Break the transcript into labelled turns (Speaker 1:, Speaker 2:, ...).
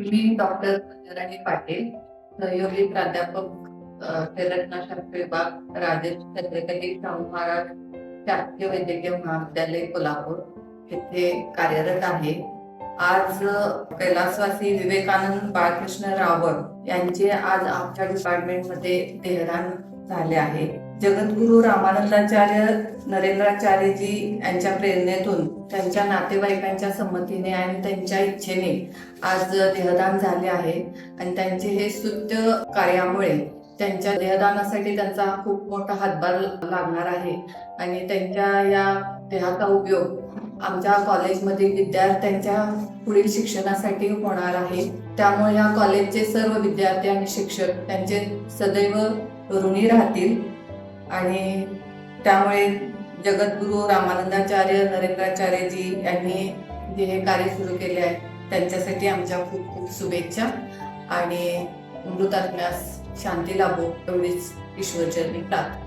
Speaker 1: मी doctor राणी पाटील, सहयोगी प्राध्यापक शरीररचनाशास्त्र विभाग, राजेश छत्रपती शाहू महाराज शासकीय वैद्यकीय महाविद्यालय कोल्हापूर येथे कार्यरत आहे. आज कैलासवासी विवेकानंद बाळकृष्ण रावळ यांचे आज आमच्या डिपार्टमेंटमध्ये देहदान झाले आहे. जगद्गुरु रामानंदाचार्य नरेंद्राचार्यजी यांच्या प्रेरणेतून त्यांच्या नातेवाईकांच्या संमतीने आणि त्यांच्या इच्छेने आज देहदान झाले आहे. आणि त्यांचे हे स्तुत्य कार्यामुळे त्यांच्या देहदानासाठी त्यांचा खूप मोठा हातभार लागणार आहे. आणि त्यांच्या या देहाचा उपयोग आमच्या कॉलेजमधील विद्यार्थ्यांच्या पुढील शिक्षणासाठी होणार आहे. त्यामुळे या कॉलेजचे सर्व विद्यार्थी आणि शिक्षक त्यांचे सदैव ऋणी राहतील. आणि त्यामुळे जगद्गुरु रामानंदाचार्य नरेंद्राचार्यजी यांनी जे हे कार्य सुरू केले आहे त्यांच्यासाठी आमच्या खूप खूप शुभेच्छा. आणि मृतात्म्यास शांती लाभो एवढीच ईश्वरचरणी प्रार्थना.